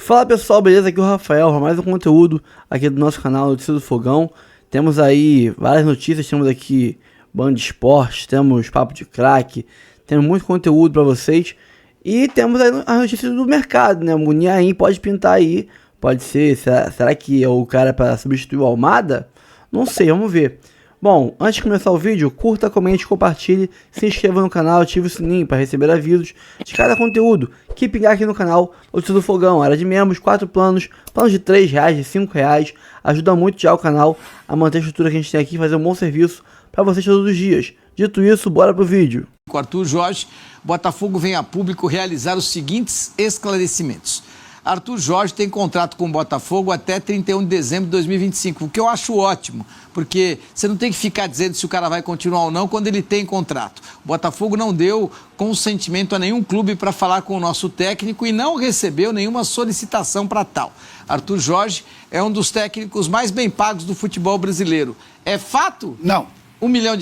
Fala pessoal, beleza? Aqui é o Rafael, mais um conteúdo aqui do nosso canal Notícias do Fogão. Temos aí várias notícias, temos aqui Band Esportes, temos Papo de Craque, temos muito conteúdo para vocês. E temos aí as notícias do mercado, né? O Niaim pode pintar aí, pode ser, será que é o cara para substituir o Almada? Não sei, vamos ver. Bom, antes de começar o vídeo, curta, comente, compartilhe, se inscreva no canal, ative o sininho para receber avisos de cada conteúdo que pingar aqui no canal Notícias do Fogão. Área de membros, 4 planos, planos de R$3, de R$5, ajuda muito já o canal a manter a estrutura que a gente tem aqui e fazer um bom serviço para vocês todos os dias. Dito isso, bora pro vídeo. Com Arthur Jorge, Botafogo vem a público realizar os seguintes esclarecimentos. Arthur Jorge tem contrato com o Botafogo até 31 de dezembro de 2025, o que eu acho ótimo, porque você não tem que ficar dizendo se o cara vai continuar ou não quando ele tem contrato. O Botafogo não deu consentimento a nenhum clube para falar com o nosso técnico e não recebeu nenhuma solicitação para tal. Arthur Jorge é um dos técnicos mais bem pagos do futebol brasileiro. É fato? Não. R$1 milhão.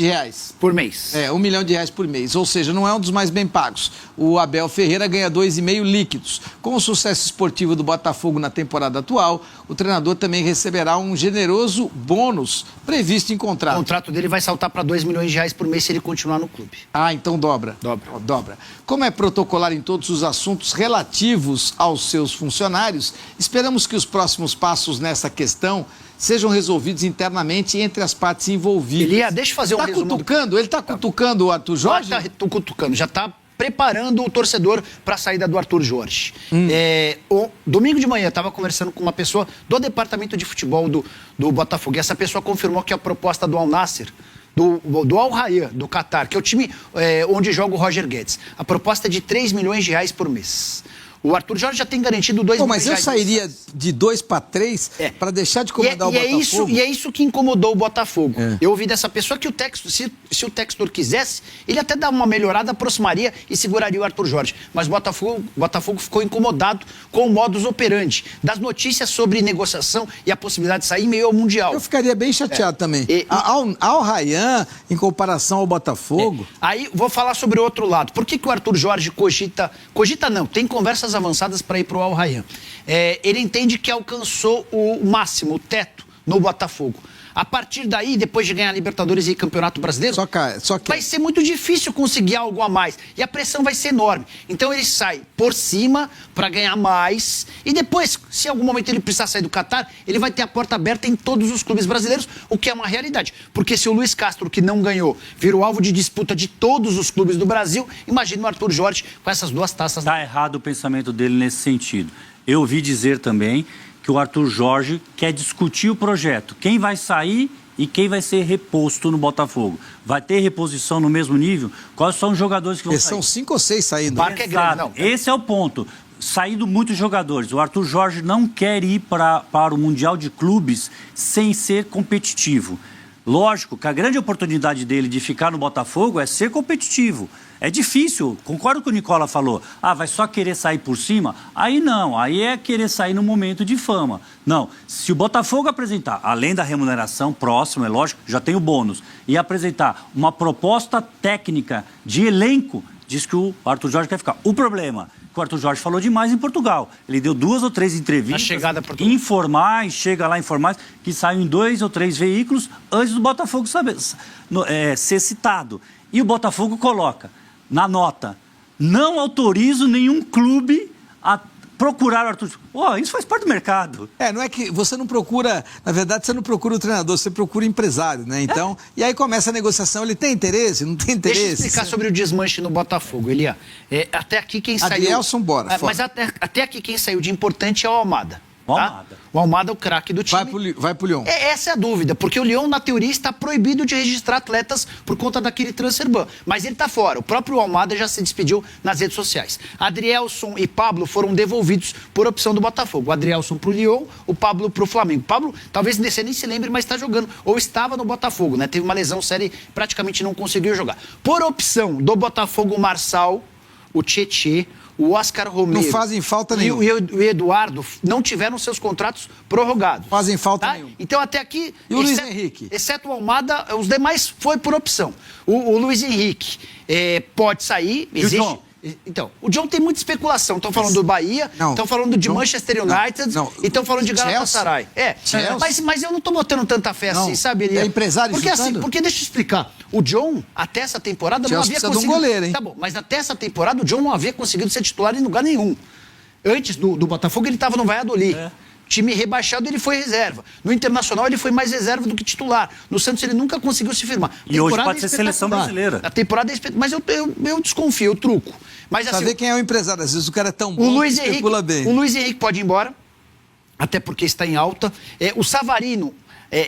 Por mês. R$1 milhão por mês, ou seja, não é um dos mais bem pagos. O Abel Ferreira ganha 2,5 líquidos. Com o sucesso esportivo do Botafogo na temporada atual, o treinador também receberá um generoso bônus previsto em contrato. O contrato dele vai saltar para R$2 milhões por mês se ele continuar no clube. Ah, então dobra. Dobra. Como é protocolar em todos os assuntos relativos aos seus funcionários, esperamos que os próximos passos nessa questão sejam resolvidos internamente entre as partes envolvidas. Elia, deixa eu fazer um resumo. Ele está cutucando o Arthur Jorge? Tô cutucando, já está preparando o torcedor para a saída do Arthur Jorge. Domingo de manhã, eu estava conversando com uma pessoa do departamento de futebol do Botafogo, e essa pessoa confirmou que a proposta do Al Nassr, do Al Rayyan, do Catar, que é o time onde joga o Roger Guedes, a proposta é de R$3 milhões por mês. O Arthur Jorge já tem garantido R$2 milhões. Mas eu sairia de 2 para 3 para deixar de comandar o Botafogo? E é isso que incomodou o Botafogo. Eu ouvi dessa pessoa que se o Textor quisesse, ele até dá uma melhorada, aproximaria e seguraria o Arthur Jorge. Mas o Botafogo ficou incomodado com o modus operandi das notícias sobre negociação e a possibilidade de sair em meio ao Mundial. Eu ficaria bem chateado também. Al Rayyan, em comparação ao Botafogo... Aí, vou falar sobre o outro lado. Por que o Arthur Jorge cogita... Cogita não, tem conversas avançadas para ir para o Al Rayyan. Ele entende que alcançou o máximo, o teto, no Botafogo. A partir daí, depois de ganhar a Libertadores e Campeonato Brasileiro, só que vai ser muito difícil conseguir algo a mais. E a pressão vai ser enorme. Então ele sai por cima para ganhar mais. E depois, se em algum momento ele precisar sair do Catar, ele vai ter a porta aberta em todos os clubes brasileiros, o que é uma realidade. Porque se o Luiz Castro, que não ganhou, virou alvo de disputa de todos os clubes do Brasil, imagina o Arthur Jorge com essas duas taças. Está errado o pensamento dele nesse sentido. Eu ouvi dizer também que o Arthur Jorge quer discutir o projeto. Quem vai sair e quem vai ser reposto no Botafogo. Vai ter reposição no mesmo nível? Quais são os jogadores que vão sair? São 5 ou 6 saindo. Barca é grande, não. Esse é o ponto. Saído muitos jogadores. O Arthur Jorge não quer ir para o Mundial de Clubes sem ser competitivo. Lógico que a grande oportunidade dele de ficar no Botafogo é ser competitivo. É difícil, concordo com o que o Nicola falou. Vai só querer sair por cima? Aí não, aí é querer sair no momento de fama. Não, se o Botafogo apresentar, além da remuneração próxima, é lógico, já tem o bônus, e apresentar uma proposta técnica de elenco, diz que o Arthur Jorge quer ficar. O problema é que o Arthur Jorge falou demais em Portugal. Ele deu 2 ou 3 entrevistas informais, chega lá informais, que saem em 2 ou 3 veículos antes do Botafogo ser citado. E o Botafogo coloca na nota: não autorizo nenhum clube a procurar o Arthur. Isso faz parte do mercado. Não é que você não procura, na verdade, você não procura o treinador, você procura o empresário, né? Então, e aí começa a negociação, ele tem interesse, não tem interesse? Deixa eu explicar sobre o desmanche no Botafogo, Elia. Até aqui quem saiu... Adrielson, bora. Mas até aqui quem saiu de importante é o Almada. Almada. O Almada é o craque do time. Vai pro Lyon. Essa é a dúvida, porque o Lyon, na teoria, está proibido de registrar atletas por conta daquele transfer ban. Mas ele está fora. O próprio Almada já se despediu nas redes sociais. Adrielson e Pablo foram devolvidos por opção do Botafogo. O Adrielson pro Lyon, o Pablo pro Flamengo. O Pablo, talvez você nem se lembre, mas está jogando. Ou estava no Botafogo, né? Teve uma lesão séria e praticamente não conseguiu jogar. Por opção do Botafogo, o Marçal, o Tietê, o Oscar Romero... Não fazem falta nenhuma. E o Eduardo não tiveram seus contratos prorrogados. Fazem falta nenhuma. Então, até aqui... E o Luiz Henrique? Exceto o Almada, os demais foi por opção. O Luiz Henrique pode sair... Então, o John tem muita especulação. Estão falando do Bahia, estão falando de Manchester United e estão falando de Galatasaray. Mas eu não estou botando tanta fé assim, sabe? É empresário porque deixa eu explicar. O John, até essa temporada, não havia conseguido... de um goleiro, hein? Tá bom, mas até essa temporada o John não havia conseguido ser titular em lugar nenhum. Antes do Botafogo, ele estava no Valladolid. Time rebaixado, ele foi reserva. No Internacional, ele foi mais reserva do que titular. No Santos, ele nunca conseguiu se firmar. E hoje pode ser seleção brasileira. A temporada é espetacular. Mas eu desconfio, eu truco. Mas, pra assim, ver quem é o empresário. Às vezes o cara é tão bom que especula bem. O Luiz Henrique pode ir embora, até porque está em alta. O Savarino...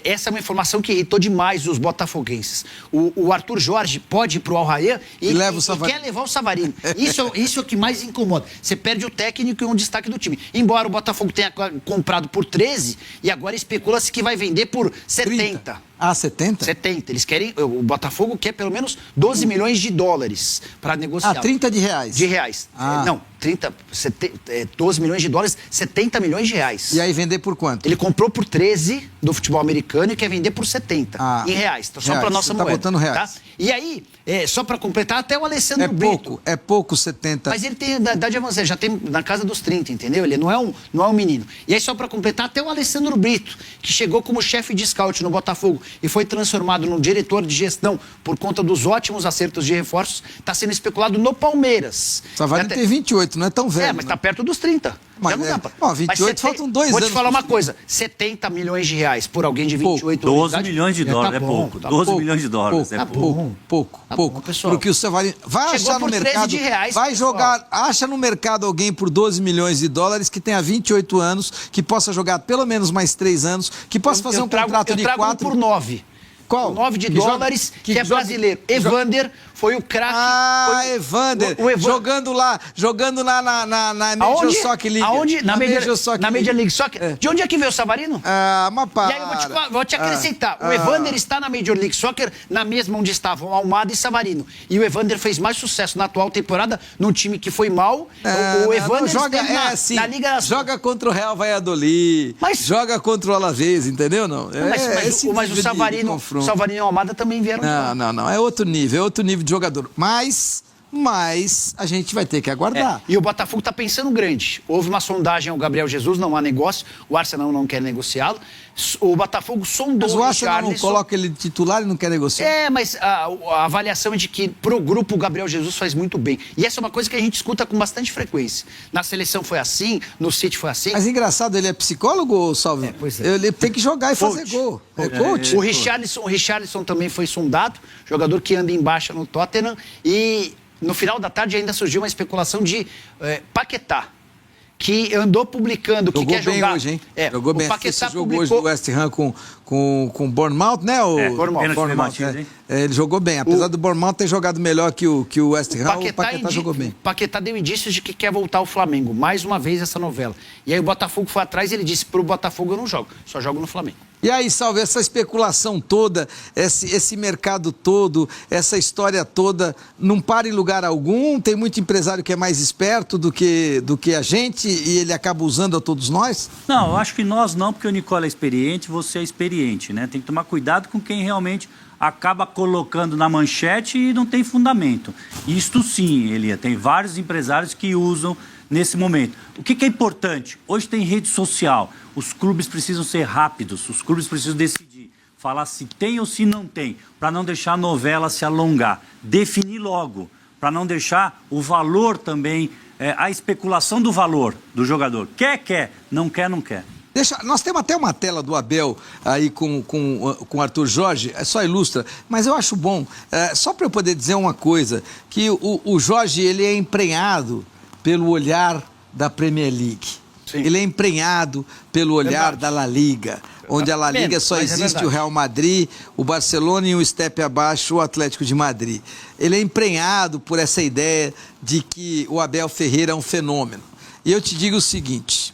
essa é uma informação que irritou demais os botafoguenses. O Arthur Jorge pode ir pro Al-Rayyan e quer levar o Savarino. Isso é o que mais incomoda. Você perde o técnico e um destaque do time. Embora o Botafogo tenha comprado por 13 e agora especula-se que vai vender por 70. 30. Ah, 70? 70. Eles querem... O Botafogo quer pelo menos 12 milhões de dólares para negociar. 30 de reais? De reais. Não, 12 milhões de dólares, 70 milhões de reais. E aí vender por quanto? Ele comprou por 13 do futebol americano e quer vender por 70 em reais. Então, só para nossa moeda. Tá botando reais. Tá? E aí, só para completar, até o Alessandro Brito. É pouco 70. Mas ele tem idade avançada, já tem na casa dos 30, entendeu? Ele não é um menino. E aí, só para completar, até o Alessandro Brito, que chegou como chefe de scout no Botafogo e foi transformado no diretor de gestão por conta dos ótimos acertos de reforços, está sendo especulado no Palmeiras. Savarino tem 28, não é tão velho. Mas está perto dos 30. Mas já não dá pra... 28 faltam 2 anos. Vou te falar uma coisa, 70 milhões de reais por alguém de 28 anos. 12 milhões de dólares é pouco. 12 milhões de dólares é pouco. Pouco. Porque o Savarino vai achar no mercado, vai jogar, acha no mercado alguém por 12 milhões de dólares que tenha 28 anos, que possa jogar pelo menos mais 3 anos, que possa fazer um contrato de 4 por 9. Qual? 9 de dólares, que é brasileiro. Evander foi o craque. Evander. Jogando lá na Major Soccer League. Aonde? Na Major League Soccer. De onde é que veio o Savarino? Mas para. E aí eu vou te acrescentar. O Evander está na Major League Soccer, na mesma onde estavam Almada e Savarino. E o Evander fez mais sucesso na atual temporada num time que foi mal. O Evander joga na Liga... Joga contra o Real Valladolid. Joga contra o Alavés, entendeu? Não. Mas o Savarino e o Almada também vieram. Não. É outro nível de jogador. Mas a gente vai ter que aguardar. E o Botafogo está pensando grande. Houve uma sondagem ao Gabriel Jesus, não há negócio. O Arsenal não quer negociá-lo. O Botafogo sondou o Arsenal não coloca ele de titular e não quer negociar? Mas a avaliação é de que pro grupo o Gabriel Jesus faz muito bem. E essa é uma coisa que a gente escuta com bastante frequência. Na seleção foi assim, no City foi assim. Mas engraçado, ele é psicólogo, Salve? Pois é. Ele tem que jogar e fazer gol. É coach. O Richarlison também foi sondado, jogador que anda em baixa no Tottenham. E no final da tarde ainda surgiu uma especulação de Paquetá, que andou publicando que quer jogar... Jogou bem hoje, hein? Jogou bem. Esse jogou hoje do West Ham com o Bournemouth, né? Bournemouth, né? Ele jogou bem. Apesar do Bournemouth ter jogado melhor que o West Ham, o Paquetá jogou bem. O Paquetá deu indícios de que quer voltar ao Flamengo. Mais uma vez essa novela. E aí o Botafogo foi atrás e ele disse, pro Botafogo eu não jogo, só jogo no Flamengo. E aí, Salve, essa especulação toda, esse mercado todo, essa história toda, não para em lugar algum? Tem muito empresário que é mais esperto do que a gente e ele acaba usando a todos nós? Não, eu acho que nós não, porque o Nicola é experiente, você é experiente, né? Tem que tomar cuidado com quem realmente acaba colocando na manchete e não tem fundamento. Isto sim, Elia, tem vários empresários que usam nesse momento. O que é importante? Hoje tem rede social, os clubes precisam ser rápidos, os clubes precisam decidir, falar se tem ou se não tem, para não deixar a novela se alongar, definir logo, para não deixar o valor também, a especulação do valor do jogador. Quer, não quer, não quer. Nós temos até uma tela do Abel aí com o Arthur Jorge, só ilustra, mas eu acho bom, só para eu poder dizer uma coisa, que o Jorge ele é emprenhado pelo olhar da Premier League. Sim. Ele é emprenhado pelo olhar da La Liga, onde a La Liga só existe o Real Madrid, o Barcelona e um step abaixo o Atlético de Madrid. Ele é emprenhado por essa ideia de que o Abel Ferreira é um fenômeno. E eu te digo o seguinte,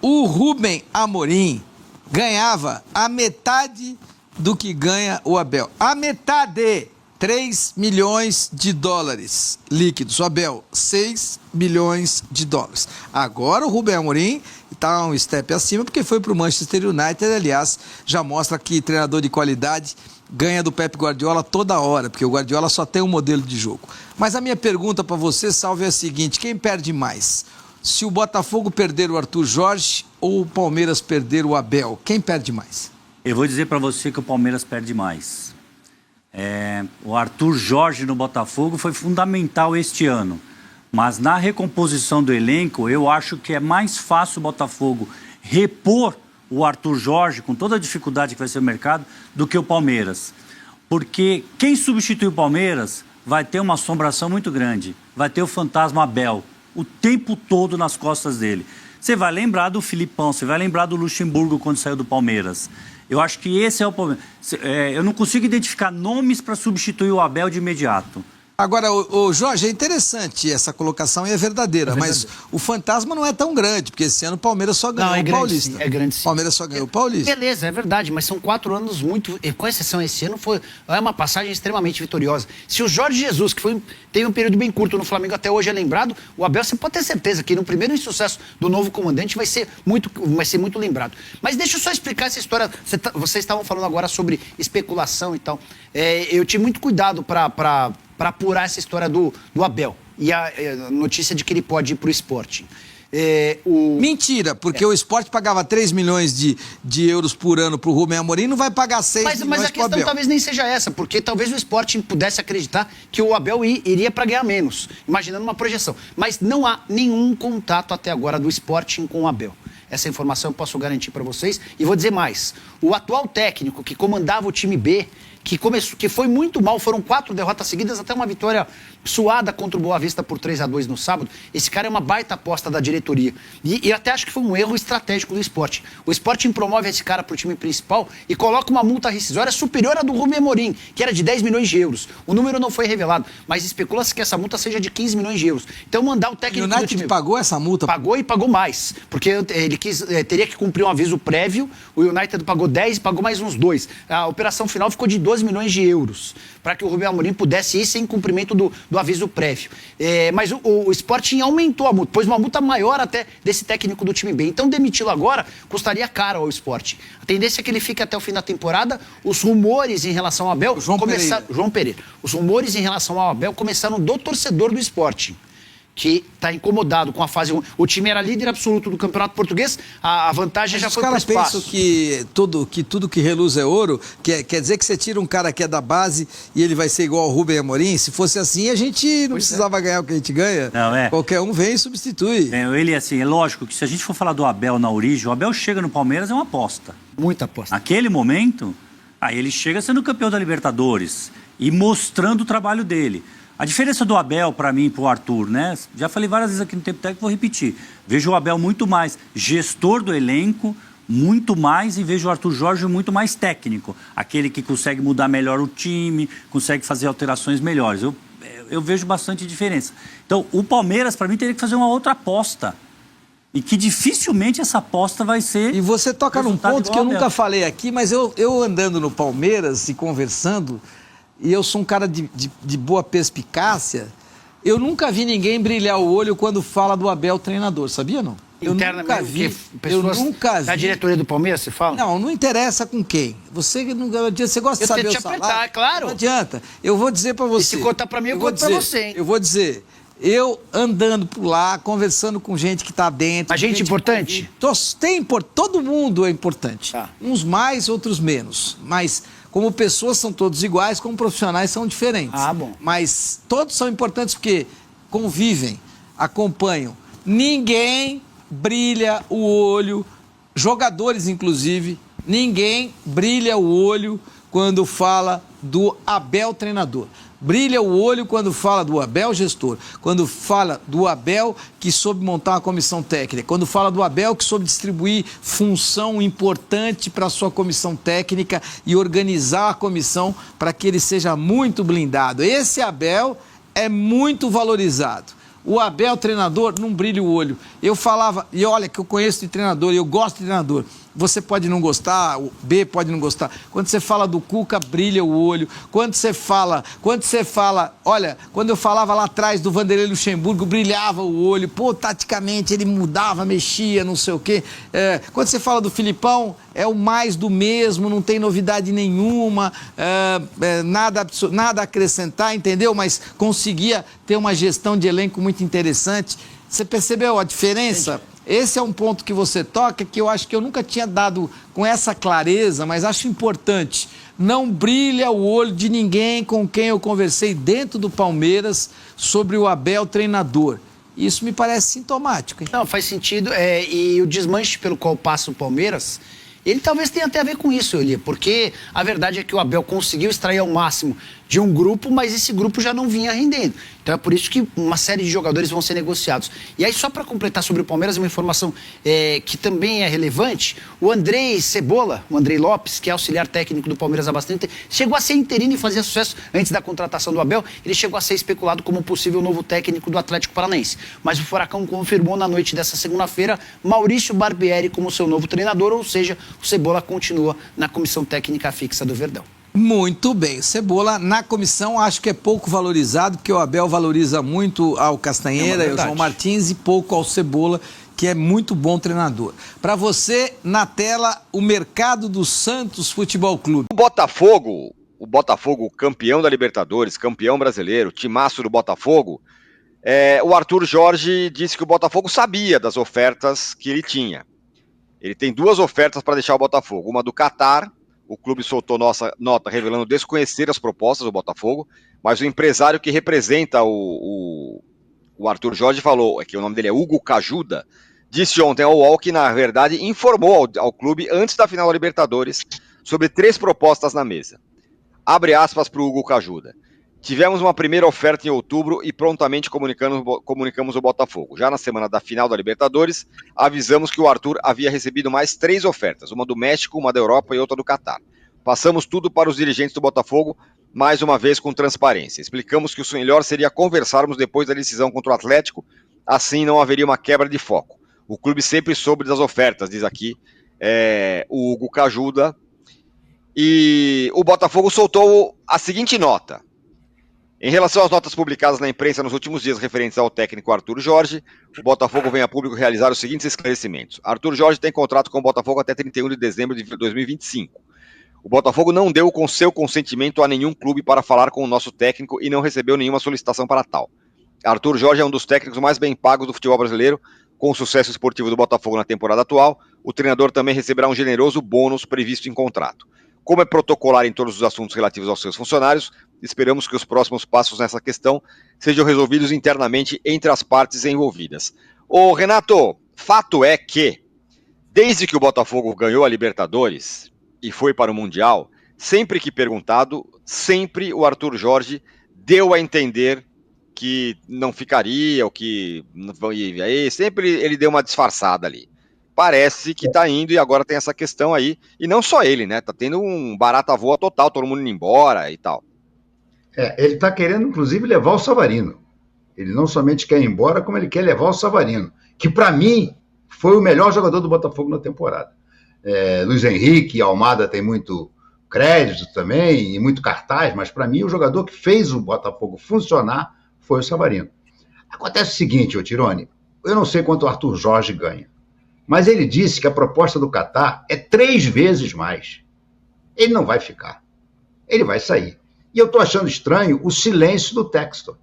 o Rubem Amorim ganhava a metade do que ganha o Abel. A metade! 3 milhões de dólares líquidos. O Abel, 6 milhões de dólares. Agora o Rubem Amorim está um step acima porque foi para o Manchester United. Aliás, já mostra que treinador de qualidade ganha do Pep Guardiola toda hora, porque o Guardiola só tem um modelo de jogo. Mas a minha pergunta para você, Salve, é a seguinte: quem perde mais? Se o Botafogo perder o Arthur Jorge ou o Palmeiras perder o Abel, quem perde mais? Eu vou dizer para você que o Palmeiras perde mais. O Arthur Jorge no Botafogo foi fundamental este ano. Mas na recomposição do elenco, eu acho que é mais fácil o Botafogo repor o Arthur Jorge, com toda a dificuldade que vai ser o mercado, do que o Palmeiras. Porque quem substitui o Palmeiras vai ter uma assombração muito grande. Vai ter o fantasma Abel o tempo todo nas costas dele. Você vai lembrar do Filipão, você vai lembrar do Luxemburgo quando saiu do Palmeiras. Eu acho que esse é o problema. Eu não consigo identificar nomes para substituir o Abel de imediato. Agora, o Jorge, é interessante essa colocação e é verdadeira, mas o fantasma não é tão grande, porque esse ano o Palmeiras só ganhou o Paulista. É grande sim. O Palmeiras só ganhou o Paulista. Beleza, é verdade, mas são 4 anos muito, com exceção esse ano, é uma passagem extremamente vitoriosa. Se o Jorge Jesus, que teve um período bem curto no Flamengo, até hoje é lembrado, o Abel, você pode ter certeza que no primeiro insucesso do novo comandante vai ser muito lembrado. Mas deixa eu só explicar essa história. Vocês estavam falando agora sobre especulação e tal. Eu tive muito cuidado para apurar essa história do Abel e a notícia de que ele pode ir para o Sporting. Mentira, porque o Sport pagava 3 milhões de euros por ano para o Rubem Amorim, não vai pagar 6 milhões Mas a questão talvez nem seja essa, porque talvez o Sporting pudesse acreditar que o Abel iria para ganhar menos, imaginando uma projeção. Mas não há nenhum contato até agora do Sporting com o Abel. Essa informação eu posso garantir para vocês. E vou dizer mais, o atual técnico que comandava o time B, que foi muito mal, foram 4 derrotas seguidas, até uma vitória suada contra o Boa Vista por 3-2 no sábado. Esse cara é uma baita aposta da diretoria. E até acho que foi um erro estratégico do Sporting. O Sporting promove esse cara para o time principal e coloca uma multa rescisória superior à do Rubem Amorim, que era de 10 milhões de euros. O número não foi revelado, mas especula-se que essa multa seja de 15 milhões de euros. Então mandar o técnico do time... pagou essa multa? Pagou e pagou mais, porque ele teria que cumprir um aviso prévio, o United pagou 10 e pagou mais uns 2. A operação final ficou de 12 milhões de euros, para que o Rubem Amorim pudesse ir sem cumprimento do aviso prévio. Mas o Sporting aumentou a multa, pôs uma multa maior até desse técnico do time B. Então demiti-lo agora custaria caro ao Sporting. A tendência é que ele fique até o fim da temporada. Os rumores em relação ao Abel... João Pereira. Os rumores em relação ao Abel começaram do torcedor do Sporting, que está incomodado com a fase 1. O time era líder absoluto do Campeonato Português, a vantagem já foi para o espaço. Os caras pensam que tudo que reluz é ouro, quer dizer que você tira um cara que é da base e ele vai ser igual ao Rubem Amorim? Se fosse assim, a gente não precisava ganhar o que a gente ganha. Não, Qualquer um vem e substitui. É lógico que se a gente for falar do Abel na origem, o Abel chega no Palmeiras é uma aposta. Muita aposta. Naquele momento, aí ele chega sendo campeão da Libertadores e mostrando o trabalho dele. A diferença do Abel, para mim, para o Arthur, né? Já falei várias vezes aqui no Tempo Técnico, vou repetir. Vejo o Abel muito mais gestor do elenco, muito mais, e vejo o Arthur Jorge muito mais técnico. Aquele que consegue mudar melhor o time, consegue fazer alterações melhores. Eu vejo bastante diferença. Então, o Palmeiras, para mim, teria que fazer uma outra aposta. E que dificilmente essa aposta vai ser... E você toca num ponto que eu nunca falei aqui, mas eu andando no Palmeiras e conversando... E eu sou um cara de boa perspicácia, eu nunca vi ninguém brilhar o olho quando fala do Abel treinador, sabia não? Eu nunca vi. Da diretoria do Palmeiras, você fala? Não interessa com quem. Você gosta de saber o salário? Apertar, é claro. Não adianta. Eu vou dizer pra você. E se contar pra mim, eu conto pra você, hein? Eu vou dizer, eu andando por lá, conversando com gente que tá dentro. Mas gente importante? Todo mundo é importante. Tá. Uns mais, outros menos. Mas... como pessoas são todos iguais, como profissionais são diferentes. Ah, bom. Mas todos são importantes porque convivem, acompanham. Ninguém brilha o olho, jogadores inclusive, ninguém brilha o olho quando fala do Abel treinador. Brilha o olho quando fala do Abel gestor, quando fala do Abel que soube montar uma comissão técnica, quando fala do Abel que soube distribuir função importante para a sua comissão técnica e organizar a comissão para que ele seja muito blindado. Esse Abel é muito valorizado. O Abel treinador não brilha o olho. Eu falava, e olha que eu conheço de treinador, eu gosto de treinador. você pode não gostar, o B pode não gostar. Quando você fala do Cuca, brilha o olho. Quando você fala, olha, quando eu falava lá atrás do Vanderlei Luxemburgo, brilhava o olho. Pô, taticamente ele mudava, mexia, não sei o quê. Quando você fala do Filipão, é o mais do mesmo, não tem novidade nenhuma, nada a acrescentar, entendeu? Mas conseguia ter uma gestão de elenco muito interessante. Você percebeu a diferença? Esse é um ponto que você toca, que eu acho que eu nunca tinha dado com essa clareza, mas acho importante. Não brilha o olho de ninguém com quem eu conversei dentro do Palmeiras sobre o Abel treinador. Isso me parece sintomático, hein? Não, faz sentido. E o desmanche pelo qual passa o Palmeiras, ele talvez tenha até a ver com isso, Elia, porque a verdade é que o Abel conseguiu extrair ao máximo de um grupo, mas esse grupo já não vinha rendendo. Então é por isso que uma série de jogadores vão ser negociados. E aí, só para completar sobre o Palmeiras, uma informação que também é relevante, o Andrei Cebola, o Andrei Lopes, que é auxiliar técnico do Palmeiras há bastante tempo, chegou a ser interino e fazia sucesso antes da contratação do Abel. Ele chegou a ser especulado como possível novo técnico do Atlético Paranaense. Mas o Furacão confirmou na noite dessa segunda-feira Maurício Barbieri como seu novo treinador, ou seja, o Cebola continua na comissão técnica fixa do Verdão. Muito bem. Cebola, na comissão, acho que é pouco valorizado, porque o Abel valoriza muito ao Castanheira e ao João Martins e pouco ao Cebola, que é muito bom treinador. Para você, na tela, o mercado do Santos Futebol Clube. O Botafogo campeão da Libertadores, campeão brasileiro, timaço do Botafogo, o Arthur Jorge disse que o Botafogo sabia das ofertas que ele tinha. Ele tem 2 ofertas para deixar o Botafogo, uma do Catar. O clube soltou nota revelando desconhecer as propostas do Botafogo, mas o empresário que representa o Arthur Jorge falou, que o nome dele é Hugo Cajuda, disse ontem ao UOL que, na verdade, informou ao clube antes da final da Libertadores sobre 3 propostas na mesa. Abre aspas para o Hugo Cajuda. Tivemos uma primeira oferta em outubro e prontamente comunicamos o Botafogo. Já na semana da final da Libertadores, avisamos que o Arthur havia recebido mais 3 ofertas, uma do México, uma da Europa e outra do Catar. Passamos tudo para os dirigentes do Botafogo, mais uma vez com transparência. Explicamos que o melhor seria conversarmos depois da decisão contra o Atlético, assim não haveria uma quebra de foco. O clube sempre soube das ofertas, diz aqui o Hugo Cajuda. E o Botafogo soltou a seguinte nota. Em relação às notas publicadas na imprensa nos últimos dias referentes ao técnico Arthur Jorge, o Botafogo vem a público realizar os seguintes esclarecimentos. Arthur Jorge tem contrato com o Botafogo até 31 de dezembro de 2025. O Botafogo não deu com seu consentimento a nenhum clube para falar com o nosso técnico e não recebeu nenhuma solicitação para tal. Arthur Jorge é um dos técnicos mais bem pagos do futebol brasileiro, com o sucesso esportivo do Botafogo na temporada atual. O treinador também receberá um generoso bônus previsto em contrato. Como é protocolar em todos os assuntos relativos aos seus funcionários, esperamos que os próximos passos nessa questão sejam resolvidos internamente entre as partes envolvidas. Ô Renato, fato é que, desde que o Botafogo ganhou a Libertadores e foi para o Mundial, sempre que perguntado, sempre o Arthur Jorge deu a entender que não ficaria, ou que sempre ele deu uma disfarçada ali. Parece que tá indo e agora tem essa questão aí. E não só ele, né? Tá tendo um barata voa total, todo mundo indo embora e tal. Ele tá querendo, inclusive, levar o Savarino. Ele não somente quer ir embora, como ele quer levar o Savarino. Que, para mim, foi o melhor jogador do Botafogo na temporada. Luiz Henrique e Almada tem muito crédito também, e muito cartaz, mas, para mim, o jogador que fez o Botafogo funcionar foi o Savarino. Acontece o seguinte, ô Tirone, eu não sei quanto o Arthur Jorge ganha. Mas ele disse que a proposta do Catar é 3 vezes mais. Ele não vai ficar. Ele vai sair. E eu estou achando estranho o silêncio do Textor.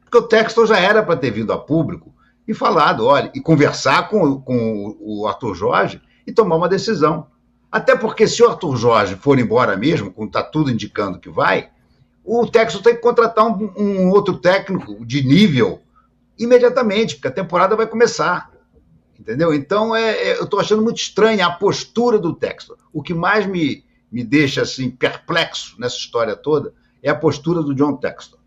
Porque o Textor já era para ter vindo a público e falado, olha, e conversar com o Arthur Jorge e tomar uma decisão. Até porque se o Arthur Jorge for embora mesmo, como está tudo indicando que vai, o Textor tem que contratar um outro técnico de nível imediatamente, porque a temporada vai começar. Entendeu? Então, eu estou achando muito estranha a postura do Textor. O que mais me deixa assim, perplexo nessa história toda é a postura do John Textor,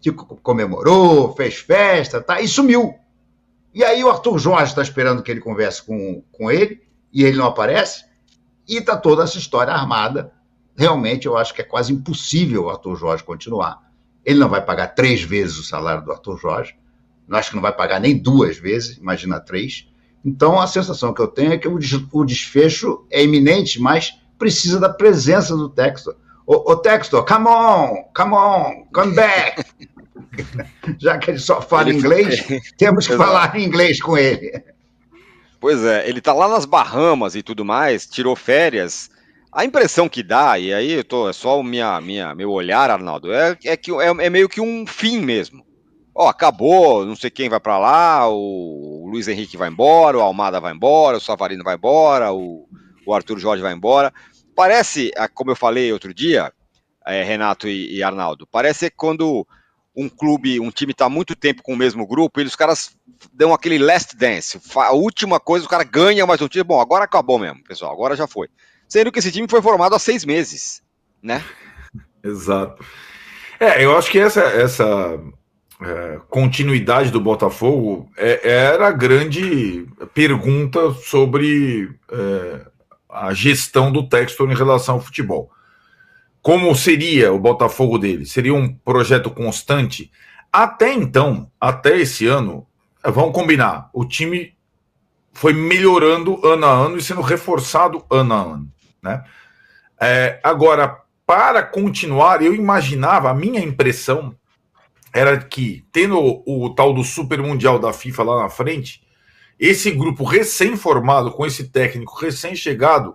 que comemorou, fez festa, e sumiu. E aí o Arthur Jorge está esperando que ele converse com ele, e ele não aparece, e está toda essa história armada. Realmente, eu acho que é quase impossível o Arthur Jorge continuar. Ele não vai pagar 3 vezes o salário do Arthur Jorge, eu acho que não vai pagar nem 2 vezes, imagina 3. Então, a sensação que eu tenho é que o desfecho é iminente, mas precisa da presença do Textor. Ô Textor, come on, come back. Já que ele só fala inglês, temos que falar inglês com ele. Pois é, ele tá lá nas Bahamas e tudo mais, tirou férias. A impressão que dá, e aí é só meu olhar, Arnaldo, é que é meio que um fim mesmo. Ó, acabou, não sei quem vai para lá, o Luiz Henrique vai embora, o Almada vai embora, o Savarino vai embora, o Arthur Jorge vai embora. Parece, como eu falei outro dia, Renato e Arnaldo, parece quando um time está muito tempo com o mesmo grupo, e os caras dão aquele last dance, a última coisa, o cara ganha mais um time, bom, agora acabou mesmo, pessoal, agora já foi. Sendo que esse time foi formado há 6 meses, né? Exato. Eu acho que essa continuidade do Botafogo era a grande pergunta sobre a gestão do Textor em relação ao futebol. Como seria o Botafogo dele? Seria um projeto constante? Até então, até esse ano, vamos combinar, o time foi melhorando ano a ano e sendo reforçado ano a ano, né? Agora, para continuar, eu imaginava, a minha impressão era que, tendo o tal do Super Mundial da FIFA lá na frente, esse grupo recém-formado, com esse técnico recém-chegado,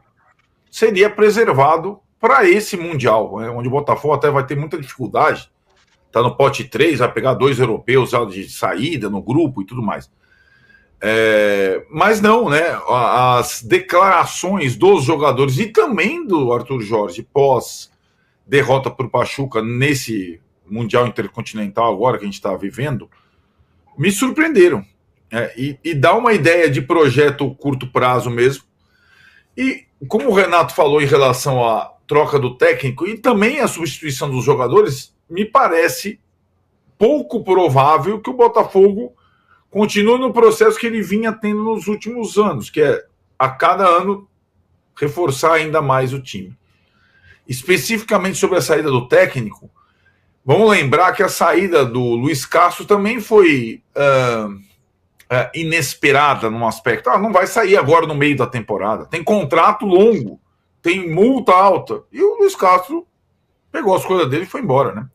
seria preservado para esse Mundial, onde o Botafogo até vai ter muita dificuldade, está no pote 3, vai pegar 2 europeus de saída no grupo e tudo mais. Mas não, né? As declarações dos jogadores e também do Arthur Jorge pós derrota para o Pachuca nesse Mundial Intercontinental agora que a gente está vivendo, me surpreenderam. E dá uma ideia de projeto curto prazo mesmo. E como o Renato falou em relação à troca do técnico e também a substituição dos jogadores, me parece pouco provável que o Botafogo continue no processo que ele vinha tendo nos últimos anos, que é a cada ano reforçar ainda mais o time. Especificamente sobre a saída do técnico, vamos lembrar que a saída do Luiz Castro também foi inesperada num aspecto. Não vai sair agora no meio da temporada. Tem contrato longo, tem multa alta. E o Luiz Castro pegou as coisas dele e foi embora, né?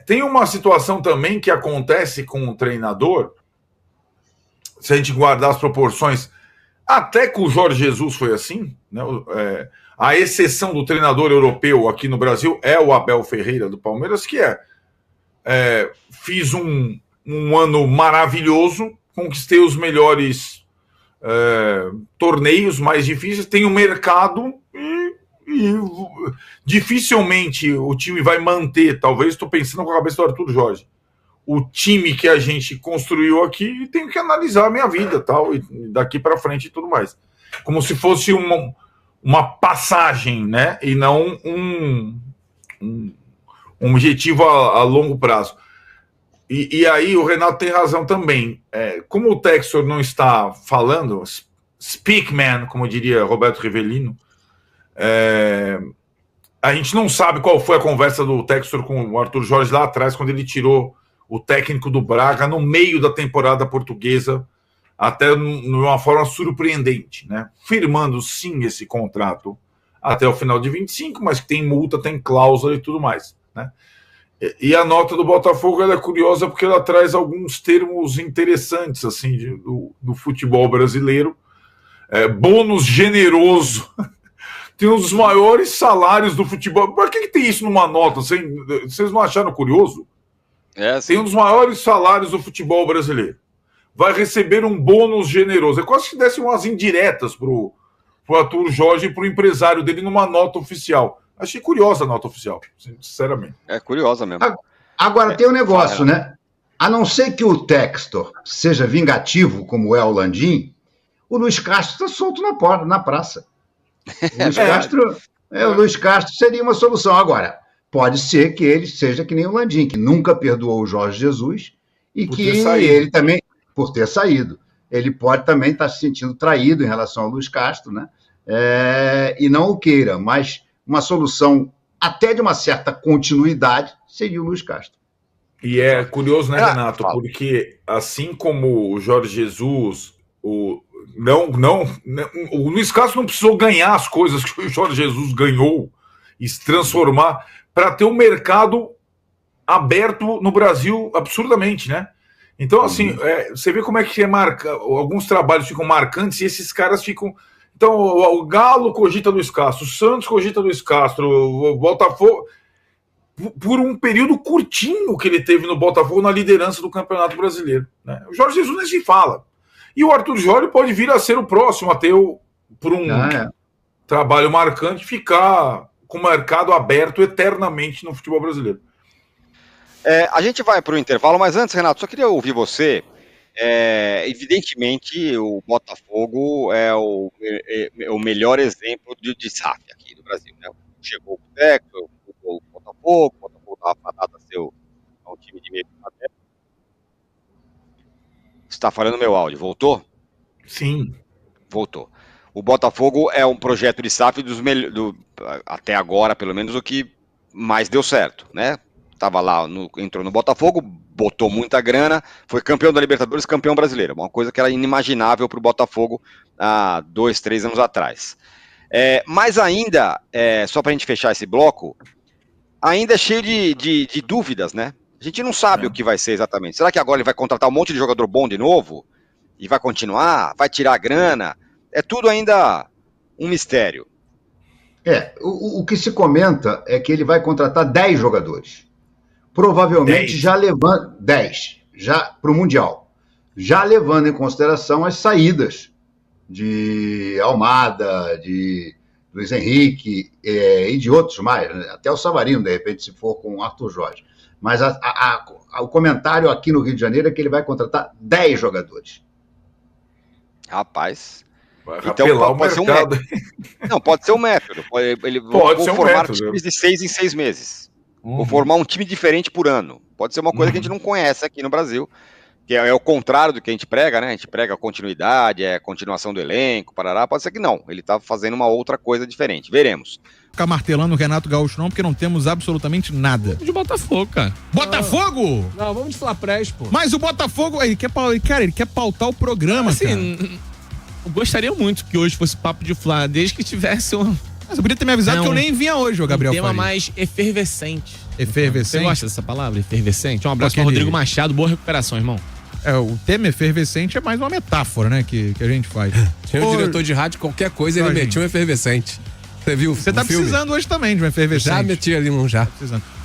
Tem uma situação também que acontece com o treinador, se a gente guardar as proporções, até com o Jorge Jesus foi assim, né? A exceção do treinador europeu aqui no Brasil é o Abel Ferreira do Palmeiras, que fiz um ano maravilhoso, conquistei os melhores torneios mais difíceis, tem um mercado e dificilmente o time vai manter, talvez estou pensando com a cabeça do Arthur Jorge, o time que a gente construiu aqui e tenho que analisar a minha vida tal, e daqui para frente e tudo mais. Como se fosse uma passagem, né? E não um objetivo a longo prazo. E aí o Renato tem razão também. Como o Textor não está falando, speak man, como diria Roberto Rivelino, a gente não sabe qual foi a conversa do Textor com o Arthur Jorge lá atrás, quando ele tirou o técnico do Braga no meio da temporada portuguesa, até de uma forma surpreendente, né? Firmando sim esse contrato até o final de 25, mas que tem multa, tem cláusula e tudo mais, né? E a nota do Botafogo ela é curiosa porque ela traz alguns termos interessantes assim do futebol brasileiro. Bônus generoso. Tem um dos maiores salários do futebol. Por que tem isso numa nota? Vocês não acharam curioso? Tem um dos maiores salários do futebol brasileiro. Vai receber um bônus generoso. É quase que desse umas indiretas pro Arthur Jorge e pro empresário dele numa nota oficial. Achei curiosa a nota oficial, sinceramente. É curiosa mesmo. Agora tem um negócio, né? A não ser que o Textor seja vingativo, como é o Landim, o Luiz Castro está solto na praça. O Luiz Castro seria uma solução. Agora, pode ser que ele seja que nem o Landim, que nunca perdoou o Jorge Jesus e que ele também, por ter saído, ele pode também estar se sentindo traído em relação ao Luiz Castro, né? E não o queira, mas uma solução até de uma certa continuidade seria o Luiz Castro. E é curioso, né, Renato? Porque assim como o Jorge Jesus, o Luiz Castro não precisou ganhar as coisas que o Jorge Jesus ganhou e se transformar para ter um mercado aberto no Brasil absurdamente, né? Então, assim, você vê como é que alguns trabalhos ficam marcantes e esses caras ficam... Então, o Galo cogita Luiz Castro, o Santos cogita Luiz Castro, o Botafogo... Por um período curtinho que ele teve no Botafogo na liderança do Campeonato Brasileiro, né? O Jorge Jesus nem se fala. E o Arthur Jorge pode vir a ser o próximo a ter, por um trabalho marcante, ficar com o mercado aberto eternamente no futebol brasileiro. A gente vai para o intervalo, mas antes, Renato, só queria ouvir você. Evidentemente, o Botafogo é o melhor exemplo de SAF aqui do Brasil, né? Chegou o técnico, o Botafogo estava fadado a ser um time de meio de tabela. Está falando meu áudio, voltou? Sim. Voltou. O Botafogo é um projeto de SAF até agora, pelo menos, o que mais deu certo, né? Tava lá, entrou no Botafogo, botou muita grana, foi campeão da Libertadores, campeão brasileiro, uma coisa que era inimaginável para o Botafogo há 2, 3 anos atrás. Mas ainda, só para a gente fechar esse bloco, ainda é cheio de dúvidas, né? A gente não sabe o que vai ser exatamente. Será que agora ele vai contratar um monte de jogador bom de novo? E vai continuar? Vai tirar a grana? É tudo ainda um mistério. O que se comenta é que ele vai contratar 10 jogadores. Provavelmente 10. já levando 10 já para o Mundial. Já levando em consideração as saídas de Almada, de Luiz Henrique e de outros mais, né? Até o Savarino, de repente, se for com o Arthur Jorge. Mas o comentário aqui no Rio de Janeiro é que ele vai contratar 10 jogadores. Rapaz. Vai então pode ser um método. Não, pode ser um método. Pode ser formar método. Times de 6 em 6 meses. Vou formar um time diferente por ano. Pode ser uma coisa que a gente não conhece aqui no Brasil. Que é o contrário do que a gente prega, né? A gente prega a continuidade, a continuação do elenco, parará. Pode ser que não. Ele tá fazendo uma outra coisa diferente. Veremos. Ficar martelando o Renato Gaúcho não, porque não temos absolutamente nada. De Botafogo, cara. Botafogo? Não, vamos de Fla-Press, pô. Mas o Botafogo, ele quer pautar o programa, assim, cara. Eu gostaria muito que hoje fosse papo de Fla, desde que tivesse um... Mas eu podia ter me avisado que eu nem vinha hoje, ô Gabriel tema Faria. mais efervescente. Efervescente? Você gosta dessa palavra, efervescente? Um abraço pro Rodrigo Machado, boa recuperação, irmão. O tema efervescente é mais uma metáfora, né, que a gente faz. Tinha um diretor de rádio, qualquer coisa, ele metia um efervescente. Você viu? Você tá precisando hoje também de um efervescente. Já meti ali um já.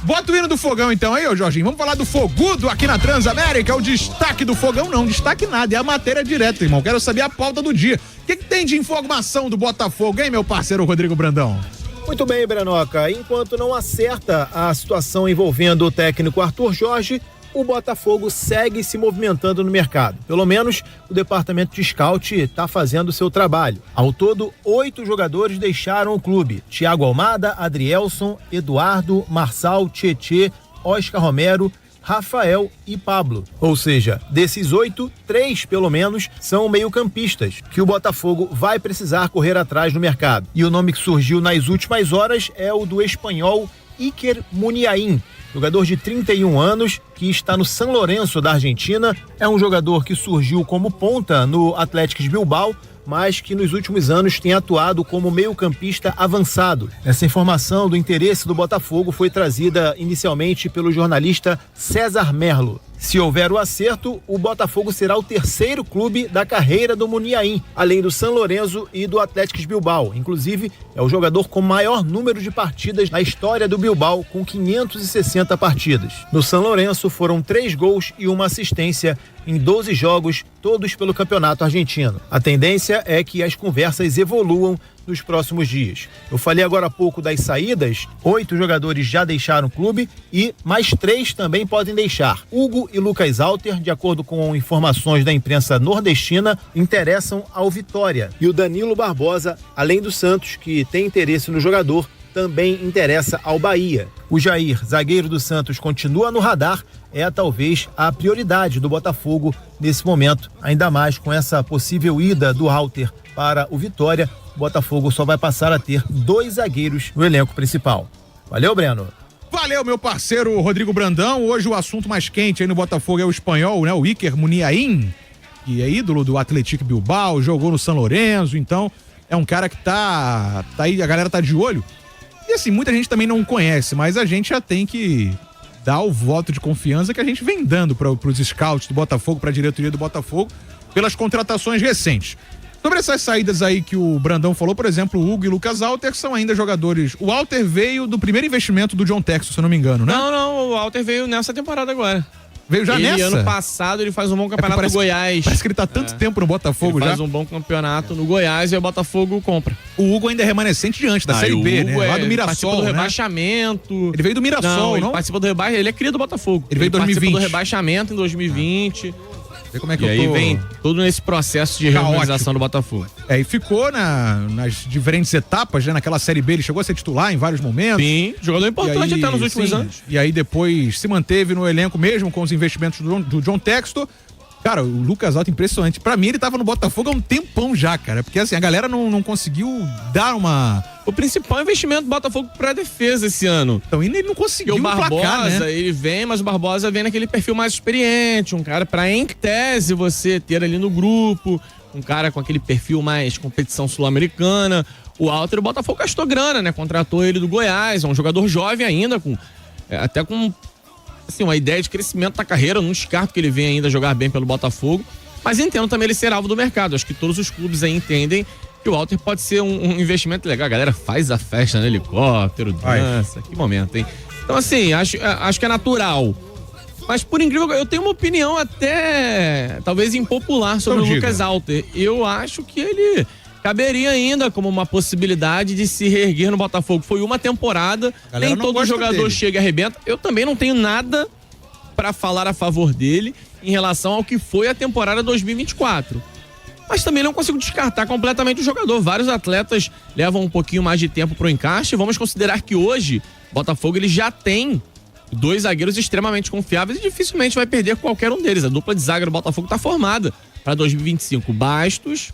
Bota o hino do Fogão então aí, ô Jorginho. Vamos falar do Fogudo aqui na Transamérica. O destaque do Fogão não, destaque nada. É a matéria direta, irmão. Quero saber a pauta do dia. O que tem de informação do Botafogo, hein, meu parceiro Rodrigo Brandão? Muito bem, Branoca. Enquanto não acerta a situação envolvendo o técnico Arthur Jorge, o Botafogo segue se movimentando no mercado. Pelo menos o departamento de scout está fazendo o seu trabalho. Ao todo, 8 jogadores deixaram o clube. Thiago Almada, Adrielson, Eduardo, Marçal, Tietê, Oscar Romero, Rafael e Pablo. Ou seja, desses 8, 3 pelo menos são meio-campistas, que o Botafogo vai precisar correr atrás no mercado. E o nome que surgiu nas últimas horas é o do espanhol Iker Muniain, jogador de 31 anos, que está no San Lorenzo da Argentina. É um jogador que surgiu como ponta no Athletic de Bilbao, mas que nos últimos anos tem atuado como meio-campista avançado. Essa informação do interesse do Botafogo foi trazida inicialmente pelo jornalista César Merlo. Se houver o acerto, o Botafogo será o terceiro clube da carreira do Muniain, além do San Lorenzo e do Athletic de Bilbao. Inclusive, é o jogador com maior número de partidas na história do Bilbao, com 560 partidas. No San Lorenzo foram 3 gols e 1 assistência em 12 jogos, todos pelo campeonato argentino. A tendência é que as conversas evoluam nos próximos dias. Eu falei agora há pouco das saídas, 8 jogadores já deixaram o clube e mais 3 também podem deixar. Hugo e Lucas Alter, de acordo com informações da imprensa nordestina, interessam ao Vitória. E o Danilo Barbosa, além do Santos, que tem interesse no jogador, também interessa ao Bahia. O Jair, zagueiro do Santos, continua no radar, é talvez a prioridade do Botafogo nesse momento, ainda mais com essa possível ida do Alter para o Vitória. O Botafogo só vai passar a ter 2 zagueiros no elenco principal. Valeu, Breno. Valeu, meu parceiro Rodrigo Brandão. Hoje o assunto mais quente aí no Botafogo é o espanhol, né? O Iker Muniain. que é ídolo do Atlético Bilbao, jogou no São Lourenço, então é um cara que tá aí, a galera tá de olho. E assim, muita gente também não conhece, mas a gente já tem que dar o voto de confiança que a gente vem dando pros scouts do Botafogo, pra diretoria do Botafogo, pelas contratações recentes. Sobre essas saídas aí que o Brandão falou, por exemplo, o Hugo e o Lucas Alter são ainda jogadores. O Alter veio do primeiro investimento do John Textor, se eu não me engano, né? Não, o Alter veio nessa temporada agora. Veio já nessa? Ano passado ele faz um bom campeonato no Goiás. Parece que ele tá tanto tempo no Botafogo ele já. Faz um bom campeonato no Goiás e o Botafogo compra. O Hugo ainda é remanescente diante da Série B, né? Lá do Mirassol, participa do rebaixamento. Ele veio do Mirassol, não? Ele participa do rebaixamento. Ele é cria do Botafogo. Ele veio em 2020. Participa do rebaixamento em 2020. Vê como é que e aí vem todo nesse processo de reorganização do Botafogo. E ficou nas diferentes etapas, né? Naquela Série B ele chegou a ser titular em vários momentos. Sim, jogador importante até nos últimos anos. E aí depois se manteve no elenco mesmo com os investimentos do John Textor. Cara, o Lucas Alter, impressionante. Pra mim, ele tava no Botafogo há um tempão já, cara. Porque assim, a galera não conseguiu dar uma... O principal investimento do Botafogo pra defesa esse ano. Então, ele não conseguiu o Barbosa, placar, né? Ele vem, mas o Barbosa vem naquele perfil mais experiente. Um cara pra, em tese, você ter ali no grupo. Um cara com aquele perfil mais competição sul-americana. O Alter, o Botafogo gastou grana, né? Contratou ele do Goiás. É um jogador jovem ainda, até com... assim, uma ideia de crescimento da carreira, não descarto que ele venha ainda jogar bem pelo Botafogo, mas entendo também ele ser alvo do mercado. Acho que todos os clubes aí entendem que o Alter pode ser um investimento legal. A galera faz a festa no helicóptero, dança, que momento, hein? Então assim, acho que é natural. Mas por incrível, eu tenho uma opinião até talvez impopular sobre o Lucas Alter. Eu acho que ele caberia ainda como uma possibilidade de se reerguer no Botafogo. Foi uma temporada, nem todo jogador chega e arrebenta. Eu também não tenho nada pra falar a favor dele em relação ao que foi a temporada 2024. Mas também não consigo descartar completamente o jogador. Vários atletas levam um pouquinho mais de tempo pro encaixe. Vamos considerar que hoje o Botafogo ele já tem 2 zagueiros extremamente confiáveis e dificilmente vai perder qualquer um deles. A dupla de zaga do Botafogo tá formada para 2025. Bastos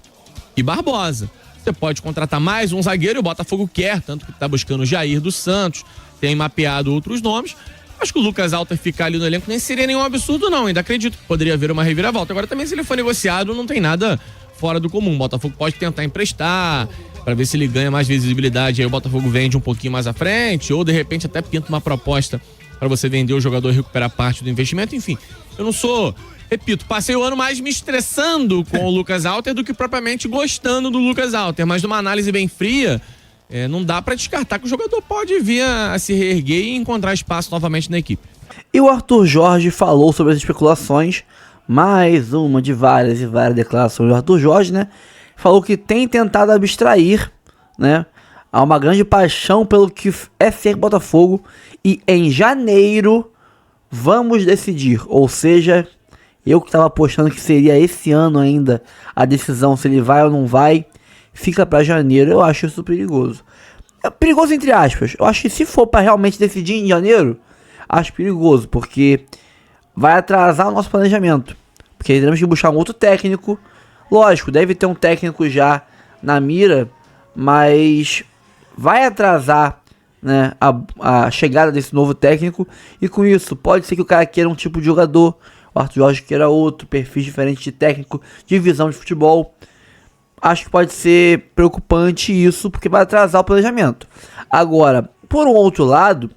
e Barbosa. Você pode contratar mais um zagueiro e o Botafogo quer, tanto que tá buscando o Jair dos Santos, tem mapeado outros nomes. Acho que o Lucas Alter ficar ali no elenco nem seria nenhum absurdo, não. Ainda acredito que poderia haver uma reviravolta. Agora também, se ele for negociado, não tem nada fora do comum. O Botafogo pode tentar emprestar para ver se ele ganha mais visibilidade. Aí o Botafogo vende um pouquinho mais à frente, ou de repente até pinta uma proposta para você vender o jogador e recuperar parte do investimento. Enfim, eu não sou... Repito, passei o ano mais me estressando com o Lucas Alter do que propriamente gostando do Lucas Alter. Mas numa análise bem fria, não dá para descartar que o jogador pode vir a se reerguer e encontrar espaço novamente na equipe. E o Arthur Jorge falou sobre as especulações, mais uma de várias e várias declarações do Arthur Jorge, né? Falou que tem tentado abstrair, né? Há uma grande paixão pelo que é ser Botafogo e em janeiro vamos decidir, ou seja... Eu que estava apostando que seria esse ano ainda a decisão se ele vai ou não vai, fica para janeiro. Eu acho isso perigoso. É perigoso entre aspas. Eu acho que se for para realmente decidir em janeiro, acho perigoso, porque vai atrasar o nosso planejamento. Porque teremos que buscar um outro técnico. Lógico, deve ter um técnico já na mira, mas vai atrasar, né, a chegada desse novo técnico. E com isso, pode ser que o cara queira um tipo de jogador, o Arthur Jorge queira outro, perfil diferente de técnico, de visão de futebol. Acho que pode ser preocupante isso, porque vai atrasar o planejamento. Agora, por um outro lado,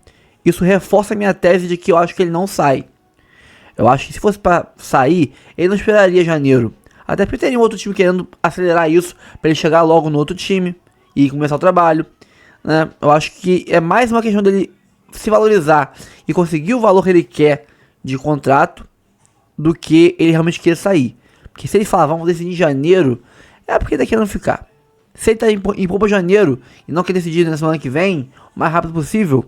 isso reforça a minha tese de que eu acho que ele não sai. Eu acho que se fosse para sair, ele não esperaria janeiro. Até porque teria um outro time querendo acelerar isso, para ele chegar logo no outro time e começar o trabalho, né? Eu acho que é mais uma questão dele se valorizar e conseguir o valor que ele quer de contrato, do que ele realmente queira sair. Porque se ele falar, vamos decidir em janeiro, é porque ele tá querendo ficar. Se ele tá em para janeiro e não quer decidir na semana que vem, o mais rápido possível,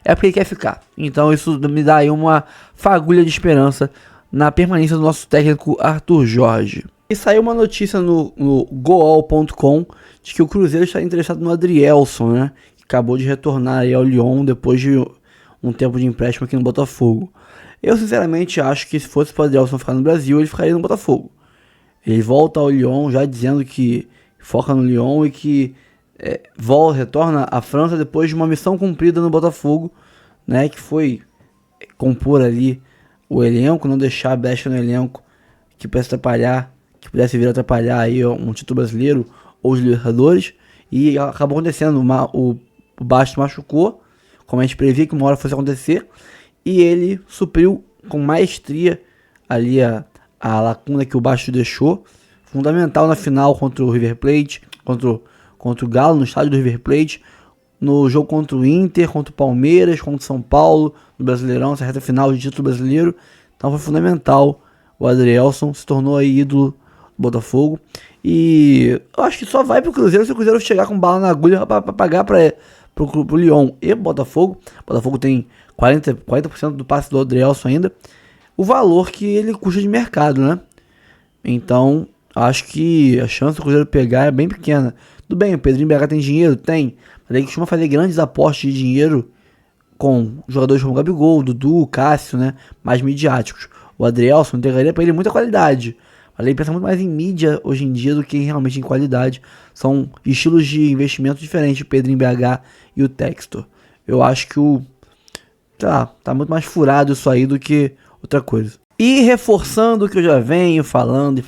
é porque ele quer ficar. Então isso me dá aí uma fagulha de esperança na permanência do nosso técnico Arthur Jorge. E saiu uma notícia no goal.com de que o Cruzeiro está interessado no Adrielson, né? Que acabou de retornar aí ao Lyon depois de um tempo de empréstimo aqui no Botafogo. Eu sinceramente acho que se fosse para o Adrielson ficar no Brasil, ele ficaria no Botafogo. Ele volta ao Lyon já dizendo que foca no Lyon e que retorna à França depois de uma missão cumprida no Botafogo, né, que foi compor ali o elenco, não deixar a brecha no elenco que pode atrapalhar que pudesse vir atrapalhar aí um título brasileiro ou os Libertadores, e acabou acontecendo. O Bastos machucou, como a gente previa que uma hora fosse acontecer, e ele supriu com maestria ali a lacuna que o Bastos deixou, fundamental na final contra o River Plate, contra o Galo, no estádio do River Plate, no jogo contra o Inter, contra o Palmeiras, contra o São Paulo, no Brasileirão, essa reta final de título brasileiro. Então foi fundamental. O Adrielson se tornou aí ídolo do Botafogo. E eu acho que só vai pro Cruzeiro se o Cruzeiro chegar com bala na agulha pra pagar pro Lyon e Botafogo. O Botafogo tem 40% do passe do Adrielson ainda. O valor que ele custa de mercado, né? Então, acho que a chance do Cruzeiro pegar é bem pequena. Tudo bem, o Pedrinho BH tem dinheiro? Tem. Mas ele costuma fazer grandes apostas de dinheiro com jogadores como Gabigol, Dudu, Cássio, né? Mais midiáticos. O Adrielson entregaria para ele muita qualidade. Mas ele pensa muito mais em mídia hoje em dia do que realmente em qualidade. São estilos de investimento diferentes, o Pedrinho BH e o Textor. Eu acho que tá muito mais furado isso aí do que outra coisa. E reforçando o que eu já venho falando,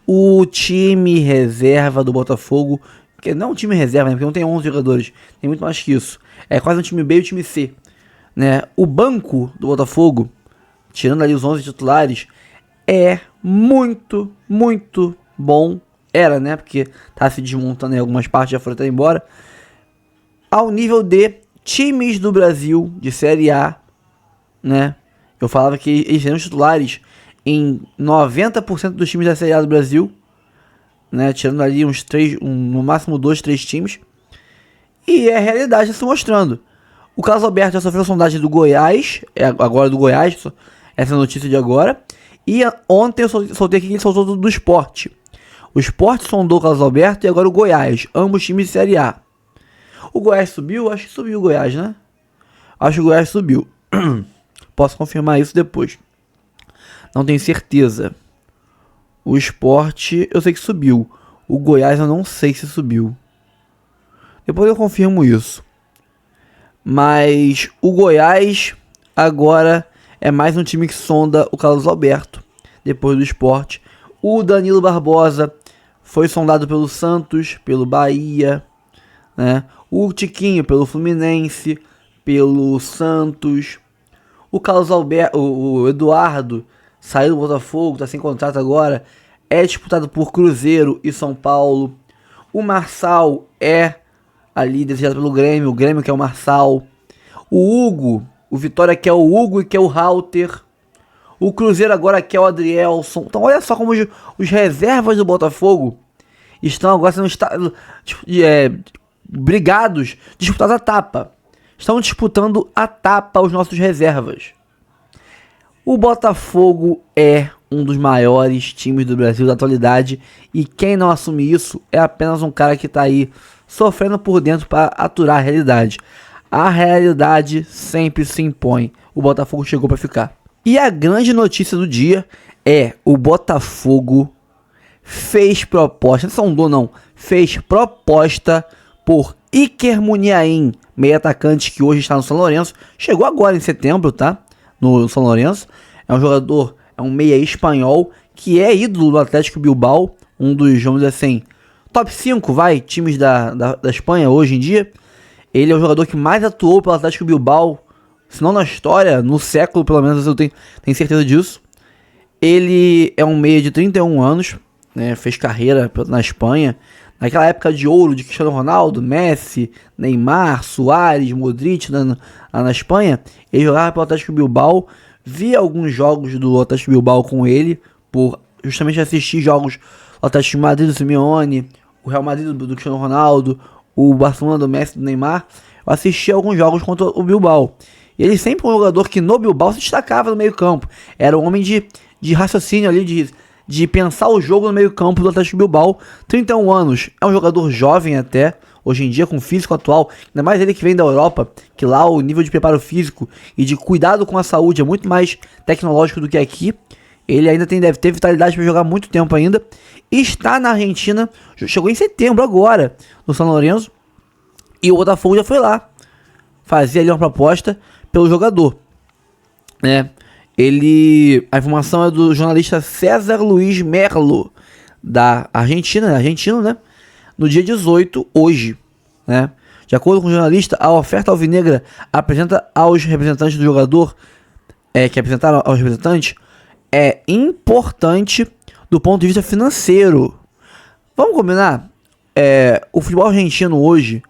o time reserva do Botafogo, que não é um time reserva, né, porque não tem 11 jogadores, tem muito mais que isso. É quase um time B e um time C, né? O banco do Botafogo, tirando ali os 11 titulares, é muito, muito bom. Era, né? Porque tá se desmontando em algumas partes, já foram até embora. Ao nível de times do Brasil, de Série A, né? Eu falava que eles seriam titulares em 90% dos times da Série A do Brasil, né? Tirando ali uns 3, no máximo 2, 3 times. E é a realidade se mostrando. O Carlos Alberto já sofreu sondagem do Goiás, agora do Goiás, essa é a notícia de agora. E ontem eu soltei aqui que ele soltou do Sport. O Sport sondou o Carlos Alberto e agora o Goiás, ambos times de Série A. O Goiás subiu? Acho que subiu o Goiás, né? Acho que o Goiás subiu. Posso confirmar isso depois. Não tenho certeza. O Sport eu sei que subiu. O Goiás eu não sei se subiu. Depois eu confirmo isso. Mas o Goiás agora é mais um time que sonda o Carlos Alberto. Depois do Sport. O Danilo Barbosa foi sondado pelo Santos, pelo Bahia, né? O Tiquinho pelo Fluminense, pelo Santos. O Carlos Alberto, o Eduardo saiu do Botafogo, está sem contrato agora, é disputado por Cruzeiro e São Paulo. O Marçal é ali desejado pelo Grêmio, o Grêmio que é o Marçal. O Hugo, o Vitória que é o Hugo e que é o Halter. O Cruzeiro agora que é o Adrielson. Então olha só como os reservas do Botafogo estão agora sendo brigados, disputados a tapa. Estão disputando a tapa os nossos reservas. O Botafogo é um dos maiores times do Brasil da atualidade. E quem não assume isso é apenas um cara que está aí sofrendo por dentro para aturar a realidade. A realidade sempre se impõe. O Botafogo chegou para ficar. E a grande notícia do dia é o Botafogo fez proposta, fez proposta por Iker Muniain, meio atacante que hoje está no São Lourenço. Chegou agora em setembro, tá? No São Lourenço. É um jogador, é um meia espanhol que é ídolo do Atlético Bilbao. Um dos, vamos dizer assim, top 5, times da Espanha hoje em dia. Ele é o jogador que mais atuou pelo Atlético Bilbao, se não na história, no século pelo menos, eu tenho certeza disso. Ele é um meia de 31 anos, né? Fez carreira na Espanha. Naquela época de ouro de Cristiano Ronaldo, Messi, Neymar, Suárez, Modric na Espanha, ele jogava pelo Atlético Bilbao. Vi alguns jogos do Atlético Bilbao com ele, por justamente assistir jogos do Atlético de Madrid do Simeone, o Real Madrid do Cristiano Ronaldo, o Barcelona do Messi, do Neymar. Eu assisti alguns jogos contra o Bilbao. E ele sempre foi um jogador que no Bilbao se destacava no meio campo. Era um homem de raciocínio ali, de pensar o jogo no meio campo do Atlético Bilbao. 31 anos, é um jogador jovem até, hoje em dia com o físico atual, ainda mais ele que vem da Europa, que lá o nível de preparo físico e de cuidado com a saúde é muito mais tecnológico do que aqui. Ele ainda deve ter vitalidade para jogar muito tempo ainda. Está na Argentina, chegou em setembro agora, no São Lourenço, e o Botafogo já foi lá fazer ali uma proposta pelo jogador, né? A informação é do jornalista César Luiz Merlo, da Argentina, argentino, né? No dia 18, hoje, né? De acordo com o jornalista, a oferta alvinegra apresenta aos representantes do jogador, que apresentaram aos representantes, é importante do ponto de vista financeiro. Vamos combinar? O futebol argentino hoje,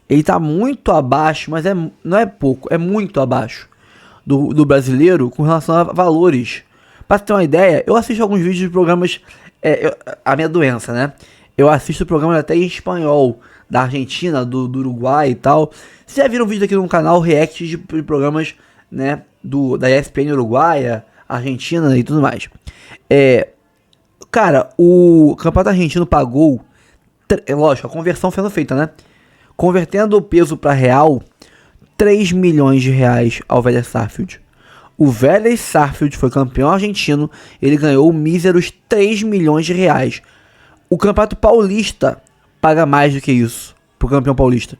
ele tá muito abaixo, mas não é pouco, é muito abaixo do brasileiro com relação a valores. Pra você ter uma ideia, eu assisto alguns vídeos de programas, a minha doença, né? Eu assisto programas até em espanhol, da Argentina, do Uruguai e tal. Vocês já viram um vídeo aqui no canal, react de programas, né, da ESPN Uruguaia, Argentina e tudo mais. Cara, o campeonato argentino pagou, lógico, a conversão sendo feita, né? Convertendo o peso para real, 3 milhões de reais ao Vélez Sarsfield. O Vélez Sarsfield foi campeão argentino, ele ganhou míseros 3 milhões de reais. O Campeonato Paulista paga mais do que isso pro campeão paulista.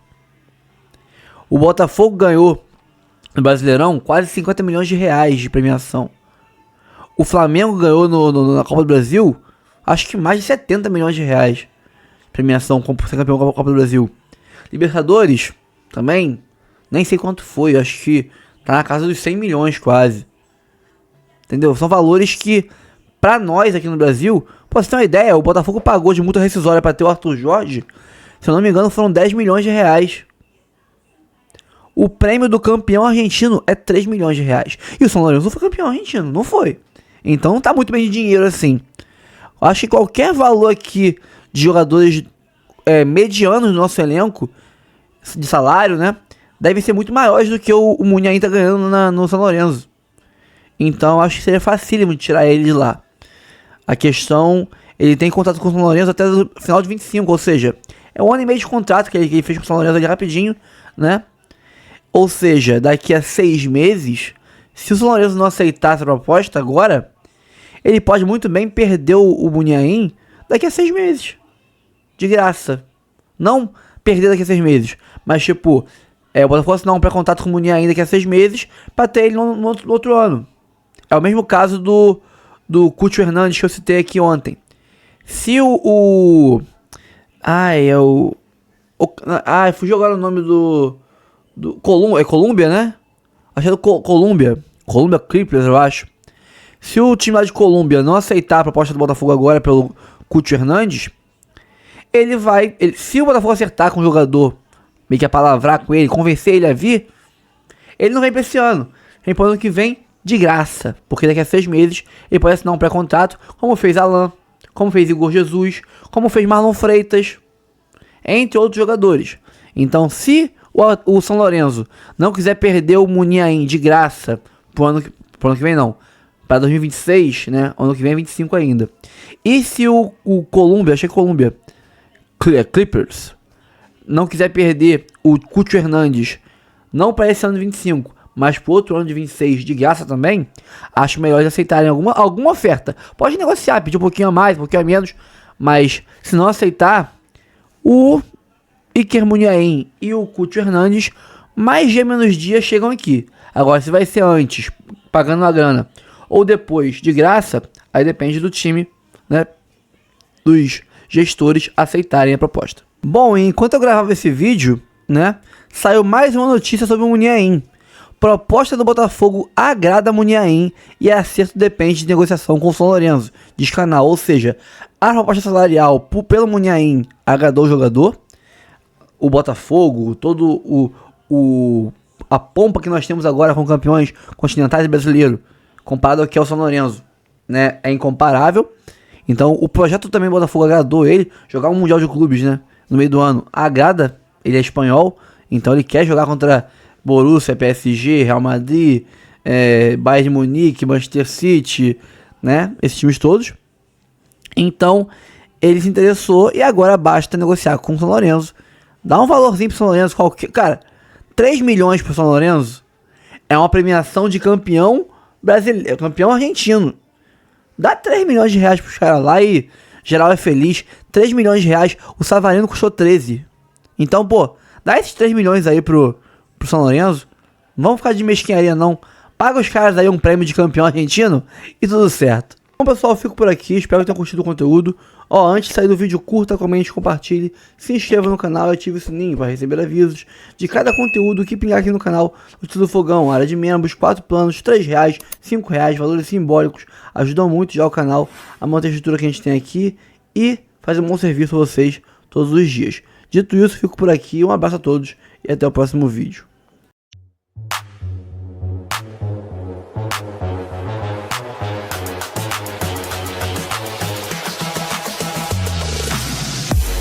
O Botafogo ganhou no Brasileirão quase 50 milhões de reais de premiação. O Flamengo ganhou na Copa do Brasil, acho que mais de 70 milhões de reais de premiação por ser campeão da Copa do Brasil. Libertadores, também, nem sei quanto foi, acho que tá na casa dos 100 milhões quase. Entendeu? São valores que, pra nós aqui no Brasil, pra você ter uma ideia, o Botafogo pagou de multa rescisória pra ter o Arthur Jorge, se eu não me engano, foram 10 milhões de reais. O prêmio do campeão argentino é 3 milhões de reais. E o São Lourenço não foi campeão argentino, não foi. Então não tá muito bem de dinheiro assim. Acho que qualquer valor aqui de jogadores medianos do nosso elenco, de salário, né, devem ser muito maiores do que o Muniain tá ganhando no São Lourenço. Então acho que seria facílimo de tirar ele de lá. A questão, ele tem contrato com o São Lourenço até o final de 25, ou seja, é 1 ano e meio de contrato que ele fez com o São Lourenço ali rapidinho, né? Ou seja, daqui a 6 meses, se o São Lourenço não aceitar essa proposta agora, ele pode muito bem perder o Muniain daqui a 6 meses. De graça. Não perder daqui a 6 meses, mas tipo, o Botafogo assinar um pré-contrato com o Muniain daqui a 6 meses pra ter ele no outro ano. É o mesmo caso do Cúcio Hernandes que eu citei aqui ontem. Se fugiu agora o nome do Colômbia, né? Acho que é do Colômbia Clippers, eu acho. Se o time lá de Colômbia não aceitar a proposta do Botafogo agora pelo Cúcio Hernandes, se o Botafogo acertar com o jogador, meio que apalavrar com ele, convencer ele a vir, ele não vem pra esse ano. Vem pro ano que vem de graça, porque daqui a 6 meses ele pode assinar um pré-contrato, como fez Alan, como fez Igor Jesus, como fez Marlon Freitas, entre outros jogadores. Então, se o São Lourenço não quiser perder o Muniain de graça pro ano que vem, não, para 2026, né, ano que vem é 25 ainda. E se o Colômbia, achei que Colômbia, Clippers, não quiser perder o Cúcio Hernandes, não para esse ano de 25, mas pro outro ano de 26 de graça também, acho melhor eles aceitarem alguma oferta. Pode negociar, pedir um pouquinho a mais, um pouquinho a menos, mas se não aceitar, o Iker Muniain e o Cúcio Hernandes, mais de menos dias chegam aqui. Agora, se vai ser antes, pagando uma grana, ou depois, de graça, aí depende do time, né, dos gestores aceitarem a proposta. Bom, enquanto eu gravava esse vídeo, né, saiu mais uma notícia sobre o Muniain. Proposta do Botafogo agrada Muniain e acerto depende de negociação com o São Lourenço, diz canal. Ou seja, a proposta salarial pelo Muniain agradou o jogador. O Botafogo, todo a pompa que nós temos agora com campeões continentais e brasileiros, comparado ao que é o São Lourenço, né, é incomparável. Então o projeto também do Botafogo agradou ele, jogar um Mundial de Clubes, né, no meio do ano, agrada, ele é espanhol, então ele quer jogar contra Borussia, PSG, Real Madrid, Bayern de Munique, Manchester City, né, esses times todos. Então ele se interessou e agora basta negociar com o São Lourenço, dá um valorzinho pro São Lourenço, cara, 3 milhões pro São Lourenço é uma premiação de campeão brasileiro, campeão argentino. Dá 3 milhões de reais pros caras lá e geral é feliz. 3 milhões de reais, o Savarino custou 13. Então, pô, dá esses 3 milhões aí pro São Lourenço. Não vamos ficar de mesquinharia não. paga os caras aí um prêmio de campeão argentino e tudo certo. Bom, pessoal, eu fico por aqui, espero que tenham curtido o conteúdo. Antes de sair do vídeo, curta, comente, compartilhe, se inscreva no canal e ative o sininho para receber avisos de cada conteúdo que pingar aqui no canal. O Tio do Fogão, área de membros, 4 planos, R$3, R$5, valores simbólicos, ajudam muito já o canal a manter a estrutura que a gente tem aqui e faz um bom serviço a vocês todos os dias. Dito isso, fico por aqui, um abraço a todos e até o próximo vídeo.